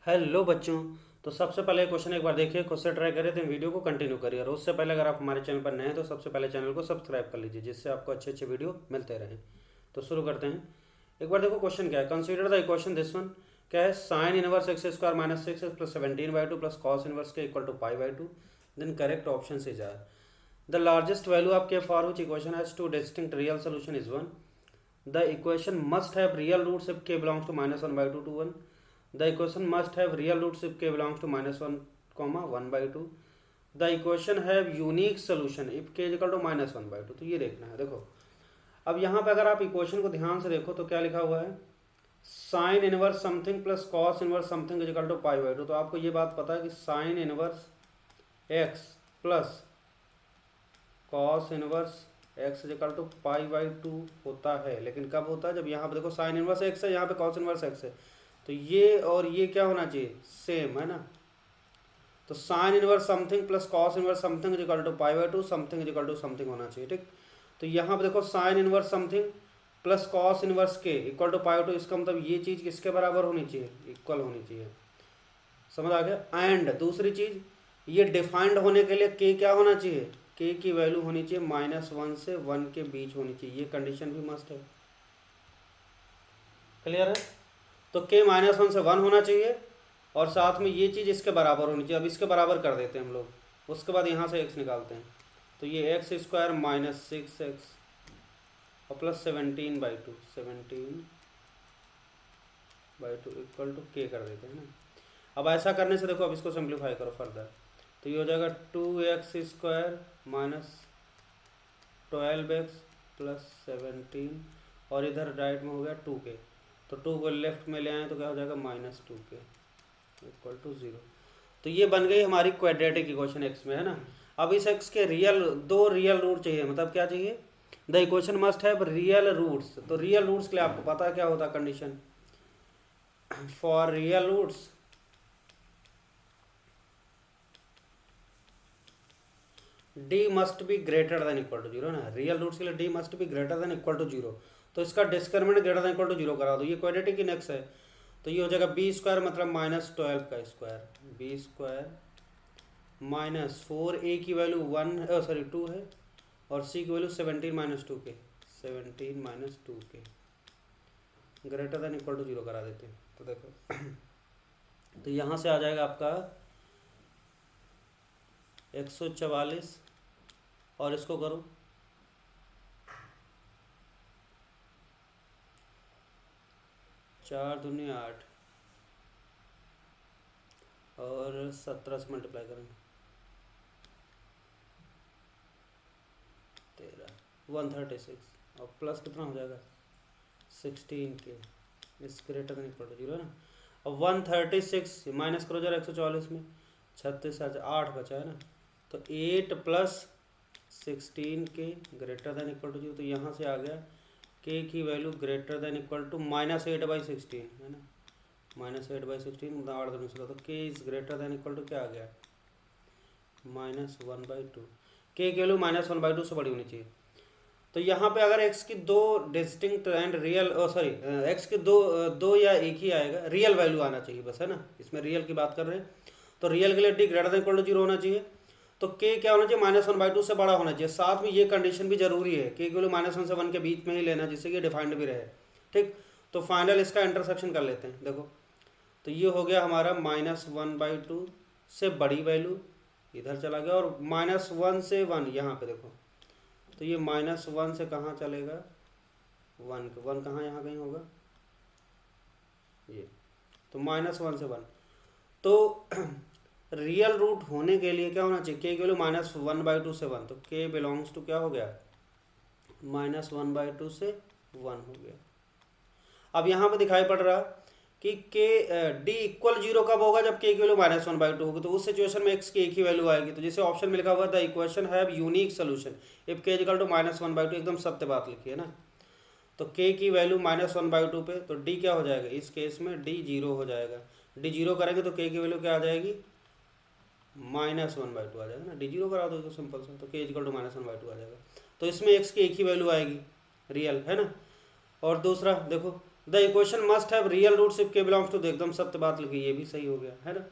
Hello बच्चों। तो सबसे पहले क्वेश्चन एक बार देखिए, खुद से ट्राई करिए, तो वीडियो को कंटिन्यू करिए। और उससे पहले अगर आप हमारे चैनल पर नए हैं तो सबसे पहले चैनल को सब्सक्राइब कर लीजिए, जिससे आपको अच्छे अच्छे वीडियो मिलते रहें। तो शुरू करते हैं। एक बार देखो क्वेश्चन क्या है। Consider the equation this one. क्या है? Sine inverse X square minus six X plus 17/2 plus cos inverse K equal to पाई/2। Then correct option is are the largest value of K for which equation has two distinct real solution is one. The equation must have real roots if k belongs to -1/2 to 1. The equation must have real roots if k belongs to -1, 1/2. The equation have unique solution if k is equal to -1/2. तो ये देखना है। देखो अब यहाँ पे अगर आप इक्वेशन को ध्यान से देखो तो क्या लिखा हुआ है, sine inverse something plus cos inverse something is equal to पाई/2। तो आपको ये बात पता है कि sine inverse X plus cos inverse X equal to पाई/2 होता है। लेकिन कब होता है? जब यहाँ पे देखो साइन इनवर्स एक्स है, यहाँ पे कॉस इनवर्स एक्स है, तो ये और ये क्या होना चाहिए? सेम है ना। तो sine inverse something plus cos inverse something is equal to पाई/2, something is equal to something होना चाहिए। ठीक, तो यहाँ पे देखो sine inverse something plus cos inverse K equal to पाई/2, इसका मतलब ये चीज़ किसके बराबर होनी चाहिए? इक्वल होनी चाहिए। समझ आ गया। एंड दूसरी चीज़, ये डिफाइंड होने के लिए के क्या होना चाहिए? के की वैल्यू होनी चाहिए -1 से 1 के बीच होनी चाहिए। ये कंडीशन भी मस्ट है। क्लियर है? तो के -1 से 1 होना चाहिए और साथ में ये चीज़ इसके बराबर होनी चाहिए। अब इसके बराबर कर देते हैं हम लोग, उसके बाद यहाँ से एक्स निकालते हैं। तो ये एक्स स्क्वायर माइनस 6x और प्लस 17/2 इक्वल टू के कर देते हैं ना। अब ऐसा करने से देखो, अब इसको सिंप्लीफाई करो फर्दर, तो ये हो जाएगा 2x² माइनस 12x प्लस 17 और इधर राइट में हो गया 2k। तो 2 को लेफ्ट में ले आए तो क्या हो जाएगा? -2k equal to 0। तो ये बन गई हमारी क्वाड्रेटिक इक्वेशन एक्स में, है ना। अब इस एक्स के दो रियल रूट चाहिए। मतलब क्या चाहिए? The equation must have real roots. तो रियल रूट्स के लिए आपको पता है क्या होता है condition? For real roots d must be greater than equal to 0 ना। रियल रूट्स के लिए d must be greater than equal to 0। तो इसका discriminant greater than equal to 0 करा दो। ये क्वाड्रेटिक इनएक्स है, तो ये हो जाएगा b² मतलब -12 का स्क्वायर, b² माइनस 4a की वैल्यू 2 है और c की value 17 - 2k, 17 - 2k greater than equal to 0 करा देते हैं। तो देखो तो यहाँ से आ जाएगा आपका 144 और इसको करो 4 दूनी 8 और 17 से मल्टीप्लाई करेंगे 136 और प्लस कितना हो जाएगा? 16k इस ग्रेटर देन इक्वल टू 0 है ना। अब 136 माइनस करो जरा 144 में, 36 8 बचा है ना। तो 8 plus 16k greater than equal to 0। तो यहाँ से आ गया k की value greater than equal to -8/16 है ना। -8/16 मतलब 8 दूनी 16। तो k is greater than equal to क्या आ गया? -1/2। k की वैल्यू -1/2 से बड़ी होनी चाहिए। तो यहाँ पे अगर x की दो डिस्टिंक्ट एंड रियल x की दो या एक ही आएगा, रियल वैल्यू आना चाहिए बस, है ना। इसमें रियल की बात कर रहे हैं, तो रियल के लिए d greater than equal to 0 होना चाहिए। तो k क्या होना चाहिए? -1/2 से बड़ा होना चाहिए। साथ में ये कंडीशन भी जरूरी है, k की वैल्यू -1 से 1 के बीच में ही लेना, जिससे कि डिफाइंड भी रहे। ठीक, तो फाइनल इसका इंटरसेक्शन कर लेते हैं। देखो तो ये हो गया हमारा -1/2 से बड़ी वैल्यू इधर चला गया और -1 से 1 यहाँ पे देखो, तो ये -1 से कहाँ चलेगा? 1 कहाँ यहाँ कहीं होगा ये, तो -1 से 1। तो रियल रूट होने के लिए क्या होना चाहिए? k की वैल्यू -1/2 से 1। तो k बिलोंग्स टू क्या हो गया? -1/2 से 1 हो गया। अब यहाँ पे दिखाई पड़ रहा कि k d इक्वल 0 कब होगा? जब k की वैल्यू -1/2 होगी। तो उस सिचुएशन में x की एक ही वैल्यू आएगी। तो जैसे ऑप्शन में लिखा हुआ the equation have unique solution if k equal to -1/2, एकदम सत्य बात लिखी है ना। तो k की वैल्यू -1/2 पे, तो d क्या हो जाएगा? इस केस में d 0 हो जाएगा। d 0 करेंगे तो k की वैल्यू क्या आ जाएगी? -1/2 आ जाएगा ना। d 0 करा दो तो सिंपल सा, तो k इक्वल टू -1/2 आ जाएगा। तो इसमें x की एक ही वैल्यू आएगी, रियल, है ना। और दूसरा देखो the equation must have real roots if k belongs to, एकदम सत्य बात लिखी, ये भी सही हो गया है ना।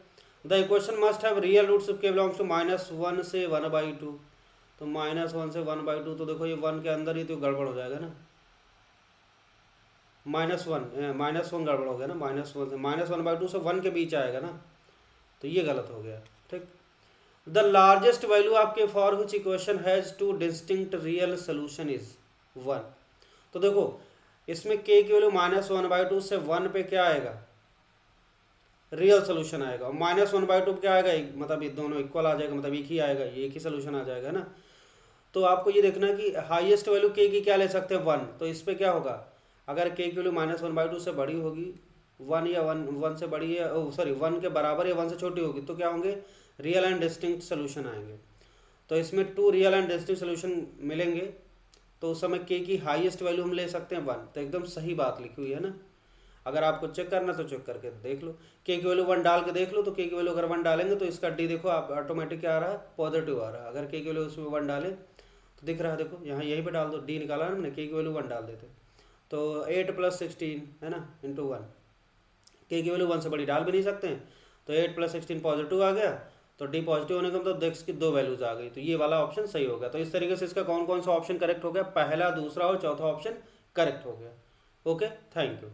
The equation must have real roots if k belongs to -1 से 1/2, तो -1 से 1/2, तो देखो ये 1 के अंदर ही तो गड़बड़ हो जाएगा ना, -1 गड़बड़ हो गया ना, -1 से -1/2 से 1 के बीच आएगा ना, तो ये गलत हो गया। ठीक, द लार्जेस्ट वैल्यू आपके for which equation has two distinct real solution is 1। तो देखो इसमें k की वैल्यू -1/2 से 1 पे क्या आएगा, रियल सोल्यूशन आएगा, और -1/2 क्या आएगा, मतलब ये दोनों इक्वल आ जाएगा, मतलब एक ही आएगा, ये एक ही सोल्यूशन आ जाएगा ना। तो आपको ये देखना कि हाईएस्ट वैल्यू k की क्या ले सकते हैं 1, तो इस पर क्या होगा, अगर k की वैल्यू -1/2 से बड़ी होगी 1 या 1 से बड़ी है, सॉरी 1 के बराबर या 1 से छोटी होगी, तो क्या होंगे, रियल एंड डिस्टिंक्ट सोल्यूशन आएंगे। तो इसमें 2 रियल एंड डिस्टिंक्ट सोल्यूशन मिलेंगे, तो उस समय k की हाईएस्ट वैल्यू हम ले सकते हैं 1, तो एकदम सही बात लिखी हुई है ना। अगर आपको चेक करना तो चेक करके देख लो, k की वैल्यू 1 डाल के देख लो, तो k की वैल्यू अगर 1 डालेंगे तो इसका d देखो आप ऑटोमेटिक क्या आ रहा है, पॉजिटिव आ रहा है। अगर k की वैल्यू उसमें 1 डालें तो दिख रहा है, देखो यहाँ यहीं पे डाल दो, d निकाला ना हमने, k की वैल्यू 1 डाल देते, तो 8 + 16 है ना इंटू 1, k की वैल्यू 1 से बड़ी डाल भी नहीं सकते हैं, तो 8 + 16 पॉजिटिव आ गया, तो d पॉजिटिव होने का मतलब x की 2 वैल्यूज आ गई, तो ये वाला ऑप्शन सही हो गया। तो इस तरीके से इसका कौन कौन सा ऑप्शन करेक्ट हो गया, पहला, दूसरा और चौथा ऑप्शन करेक्ट हो गया। Okay, thank you.